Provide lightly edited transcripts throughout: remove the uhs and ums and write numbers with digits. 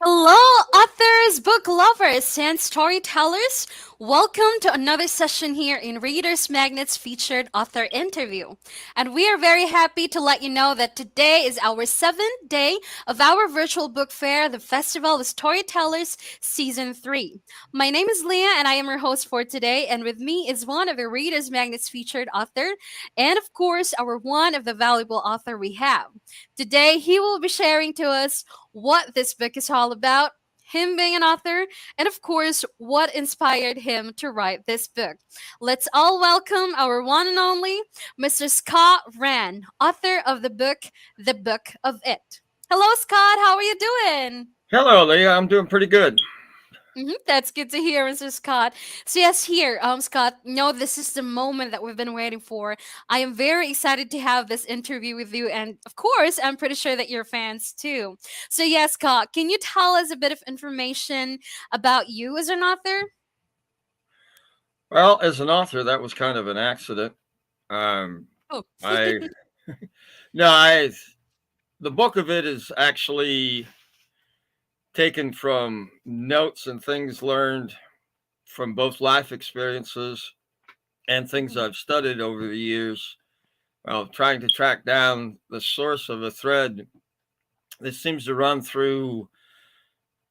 Hello, authors, book lovers, and storytellers. Welcome to another session here in Readers Magnet's featured author interview. And we are very happy to let you know that today is our seventh day of our virtual book fair, the Festival of Storytellers Season 3. My name is Leah, and I am your host for today. And with me is one of the Readers Magnet's featured author, and of course, our one of the valuable author we have. Today, he will be sharing to us what this book is all about, him being an author, and of course, what inspired him to write this book. Let's all welcome our one and only Mr. Scott Rahn, author of The Book of It. Hello, Scott. How are you doing? Hello, Leah. I'm doing pretty good. That's good to hear, Mr. Scott. So yes, here, Scott. No, this is the moment that we've been waiting for. I am very excited to have this interview with you, and of course, I'm pretty sure that you're fans too. So yes, Scott, can you tell us a bit of information about you as an author? Well, as an author, that was kind of an accident. Um, Oh. I no, I the book of it is actually taken from notes and things learned from both life experiences and things Mhm. I've studied over the years. Well, trying to track down the source of a thread that seems to run through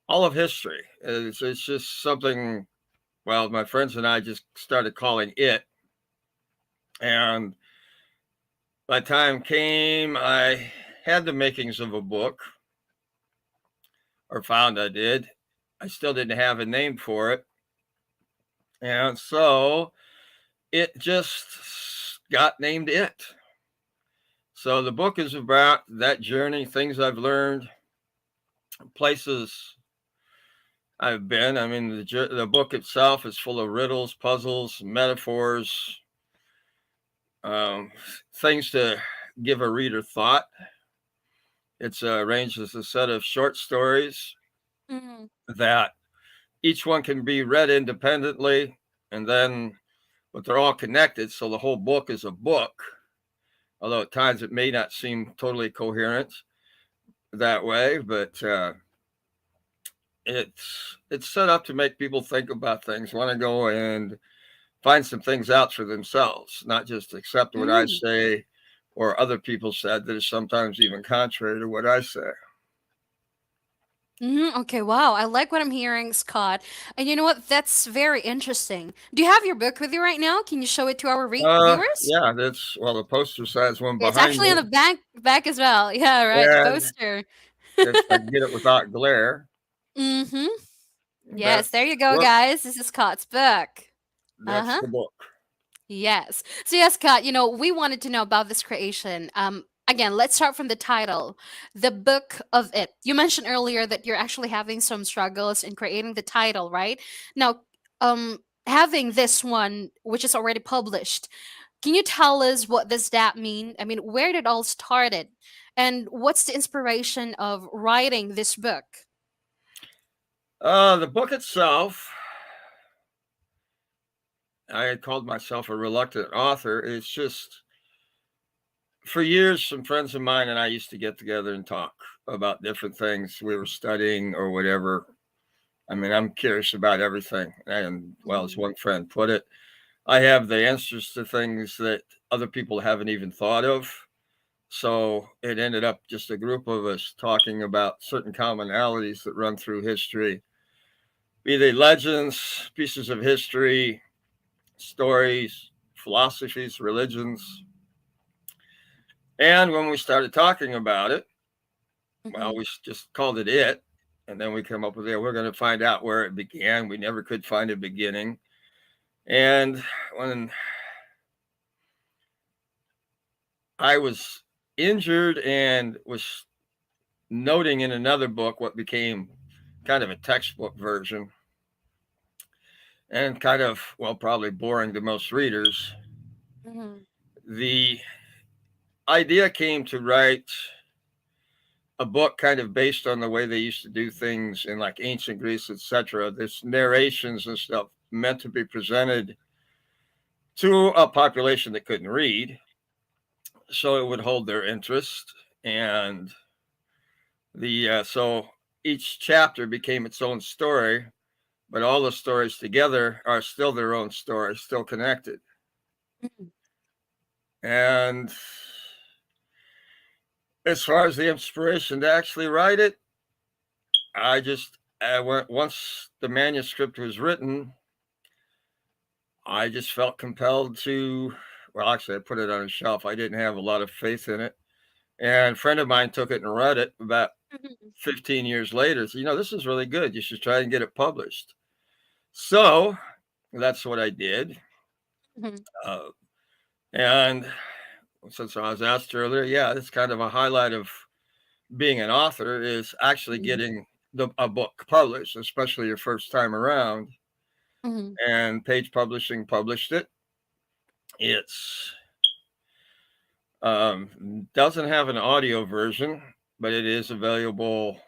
all of history. It's just something. Well, my friends and I just started calling it, and by the time came, I had the makings of a book, or found I did. I still didn't have a name for it. And so it just got named It. So the book is about that journey, things I've learned, places I've been. I mean, the book itself is full of riddles, puzzles, metaphors, um, things to give a reader thought. It's arranged as a set of short stories Mhm. that each one can be read independently, and then, but they're all connected, so the whole book is a book. Although at times it may not seem totally coherent that way, but it's set up to make people think about things, want to go and find some things out for themselves, not just accept what I Mm. say or other people said that is sometimes even contrary to what I say. Okay, wow. I like what I'm hearing, Scott. And you know what? That's very interesting. Do you have your book with you right now? Can you show it to our viewers? Yeah, that's well, the poster size one It's behind actually on me, the back as well. Yeah, right. The and poster. if I can get it without glare, Mm-hmm. Yes, there that's you go, whoop, guys. This is Scott's book. that's Uh-huh. the book. Yes. So yes, Scott, we wanted to know about this creation. Again, let's start from the title. The Book of It. You mentioned earlier that you're actually having some struggles in creating the title, right? Now, having this one, which is already published, can you tell us what does that mean? I mean, where did it all started? And what's the inspiration of writing this book? The book itself, I had called myself a reluctant author. It's just for years, some friends of mine and I used to get together and talk about different things we were studying or whatever. I mean, I'm curious about everything. And, well, as Mhm. one friend put it, I have the answers to things that other people haven't even thought of. So it ended up just a group of us talking about certain commonalities that run through history, be they legends, pieces of history, stories, philosophies, religions. And when we started talking about it, well, Mhm. we just called it It. And then we come up with it. We're going to find out where it began. We never could find a beginning. And when I was injured and was noting in another book what became kind of a textbook version and kind of, well, probably boring to most readers, Mhm. the idea came to write a book kind of based on the way they used to do things in like ancient Greece, etc. This narrations and stuff meant to be presented to a population that couldn't read, so it would hold their interest. And the so each chapter became its own story, but all the stories together are still their own story, still connected. Mhm. And as far as the inspiration to actually write it, I went once the manuscript was written, I just felt compelled to. Well, actually, I put it on a shelf. I didn't have a lot of faith in it, and a friend of mine took it and read it about Mhm. 15 years later. So, this is really good. You should try and get it published. So that's what I did. Mhm. Uh, and since I was asked earlier, yeah, it's kind of a highlight of being an author is actually Mhm. getting a book published, especially your first time around. Mhm. And Page Publishing published it. It's doesn't have an audio version, but it is available.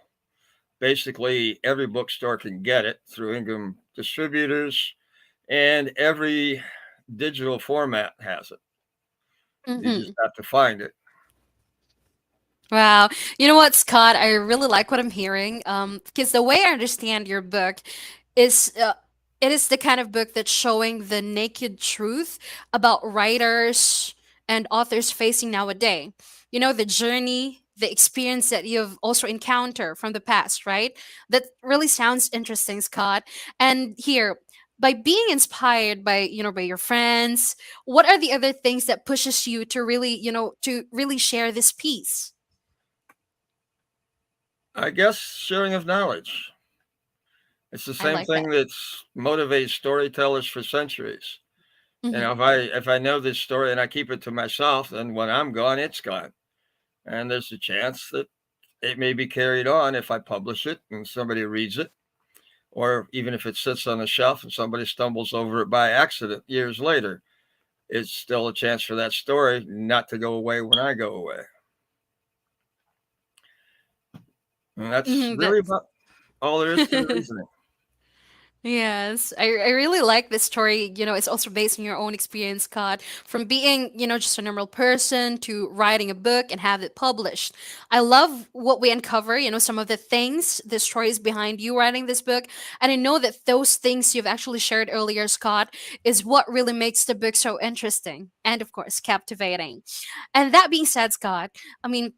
Basically, every bookstore can get it through Ingram distributors, and every digital format has it. You just Mhm. have to find it. Wow. You know what, Scott? I really like what I'm hearing. Because the way I understand your book is it is the kind of book that's showing the naked truth about writers and authors facing nowadays. You know, the journey, the experience that you've also encountered from the past, right? That really sounds interesting, Scott. And here, by being inspired by, by your friends, what are the other things that pushes you to really, to really share this piece? I guess sharing of knowledge. It's the I same like that. thing that's motivated storytellers for centuries. Mhm. If I know this story and I keep it to myself, then when I'm gone, it's gone. And there's a chance that it may be carried on if I publish it and somebody reads it, or even if it sits on a shelf and somebody stumbles over it by accident years later. It's still a chance for that story not to go away when I go away. And that's Mhm, really that's about all there is to the reasoning. yes. I really like this story. You know, it's also based on your own experience, Scott, from being, just a normal person to writing a book and have it published. I love what we uncover, some of the things, the stories behind you writing this book. And I know that those things you've actually shared earlier, Scott, is what really makes the book so interesting and, of course, captivating. And that being said, Scott, I mean,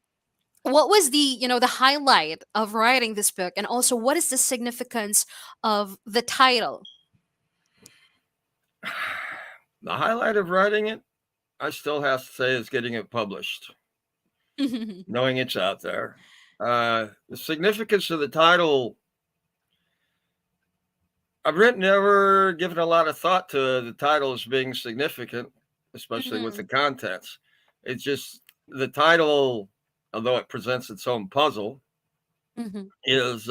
what was the the highlight of writing this book, and also what is the significance of the title? The highlight of writing it, I still have to say, is getting it published, knowing it's out there. The significance of the title, I've never given a lot of thought to the title as being significant, especially with the Mhm. contents. It's just the title, although it presents its own puzzle, Mhm. is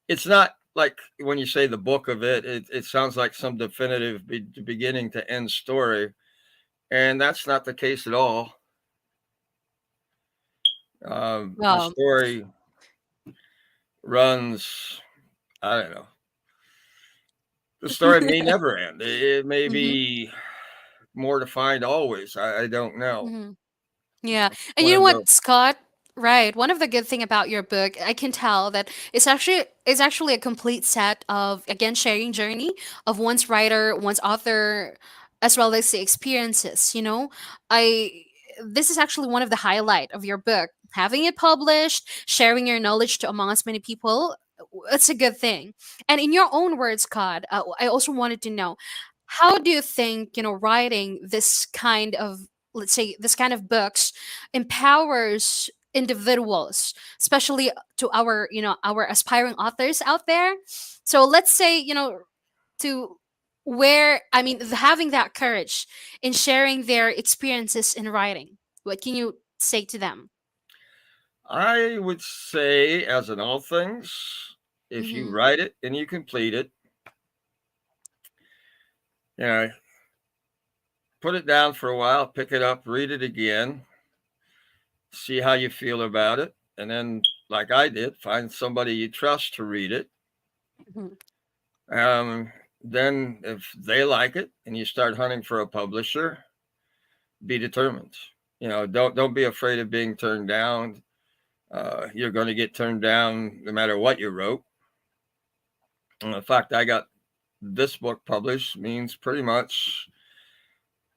it's not like when you say the book of it, it sounds like some definitive beginning to end story, and that's not the case at all. The Well, story runs, I don't know. The story may never end. It may mhm. be more to find always. I don't know. Mhm. Yeah. And One you know of what, the Scott? Right. One of the good thing about your book, I can tell that it's actually a complete set of, again, sharing journey of one's writer, one's author, as well as the experiences, I this is actually one of the highlight of your book. Having it published, sharing your knowledge to among as many people, it's a good thing. And in your own words, Scott, I also wanted to know, how do you think, writing this kind of, let's say, this kind of books empowers individuals, especially to our our aspiring authors out there? So let's say, to where, I mean, having that courage in sharing their experiences in writing, what can you say to them? I would say, as in all things, if you Mm-hmm. write it and you complete it, you know, put it down for a while, pick it up, read it again, see how you feel about it, and then, like I did, find somebody you trust to read it. Hmm. Um, then, if they like it and you start hunting for a publisher, be determined. Don't be afraid of being turned down. You're going to get turned down no matter what you wrote. And the fact I got this book published means pretty much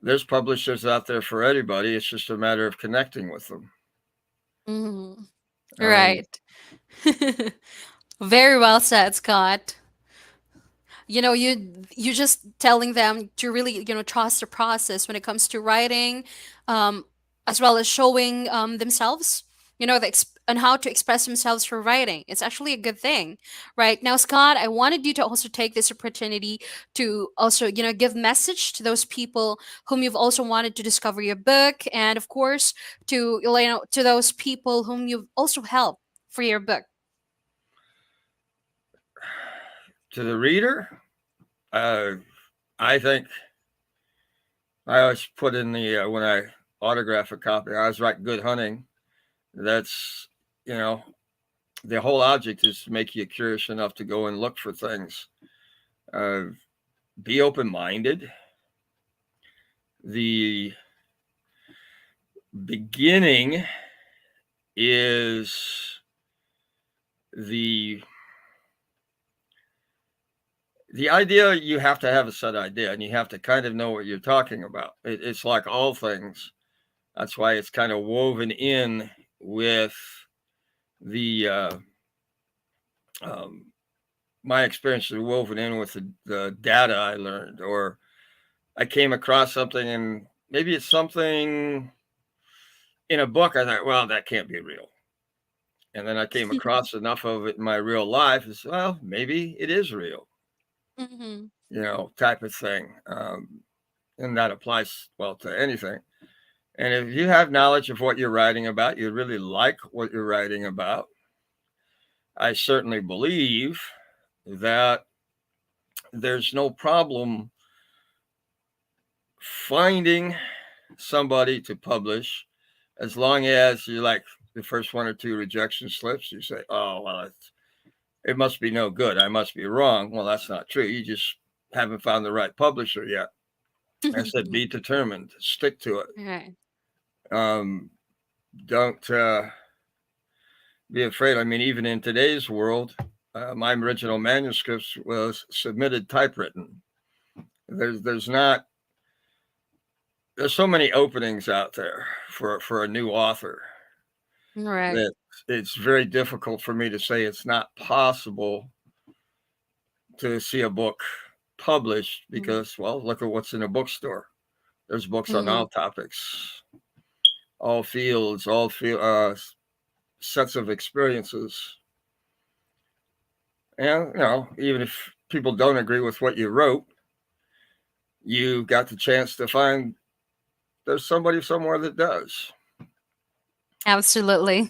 there's publishers out there for anybody. It's just a matter of connecting with them. Mhm. I mean, Right. Very well said, Scott. You just telling them to really trust the process when it comes to writing, um, as well as showing themselves, and how to express themselves through writing. It's actually a good thing. Right now, Scott, I wanted you to also take this opportunity to also give message to those people whom you've also wanted to discover your book, and of course to those people whom you've also helped for your book. to the reader, uh, I think I always put in the when I autograph a copy, I always write "Good hunting." That's you know the whole object is to make you curious enough to go and look for things. Uh, be open minded. The beginning is the the idea. You have to have a set idea, and you have to kind of know what you're talking about. It's like all things. That's why it's kind of woven in with the um, my experience is woven in with the data I learned, or I came across something, and maybe it's something in a book. I thought, well, that can't be real. And then I came across enough of it in my real life. As well, maybe it is real, Hmm. type of thing. And that applies well to anything. And if you have knowledge of what you're writing about, you really like what you're writing about. I certainly believe that there's no problem finding somebody to publish as long as you like the first one or two rejection slips. You say, oh, well, it must be no good. I must be wrong. Well, that's not true. You just haven't found the right publisher yet. I said, be determined, stick to it. Right. Um, don't be afraid. I mean, even in today's world, my original manuscripts was submitted typewritten. There's not there's so many openings out there for a new author Right. that it's very difficult for me to say it's not possible to see a book published because, well, look at what's in a bookstore. There's books on Mm-hmm. all topics, all fields, sets of experiences. And, even if people don't agree with what you wrote, you got the chance to find there's somebody somewhere that does. Absolutely.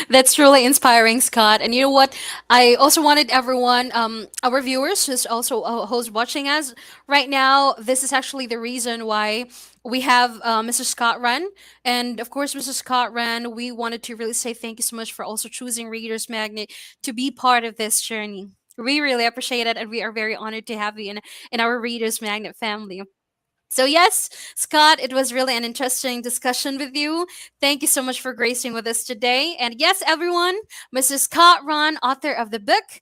That's truly inspiring, Scott. And you know what? I also wanted everyone, our viewers, who's also who's watching us right now. This is actually the reason why we have Mr. Scott Rahn. And of course, Mr. Scott Rahn, we wanted to really say thank you so much for also choosing Reader's Magnet to be part of this journey. We really appreciate it, and we are very honored to have you in our Reader's Magnet family. So, yes, Scott, it was really an interesting discussion with you. Thank you so much for gracing with us today. And yes, everyone, Mr. Scott Rahn, author of The Book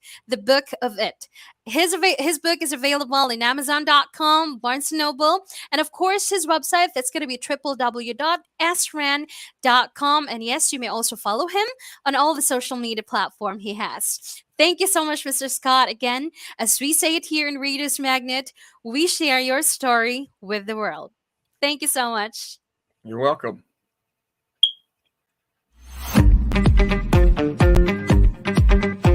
of It. His book is available in Amazon.com, Barnes& Noble, and of course his website, that's going to be www.sran.com. And yes, you may also follow him on all the social media platform he has. Thank you so much, Mr. Scott. Again, as we say it here in Reader's Magnet, we share your story with the world. Thank you so much. You're welcome.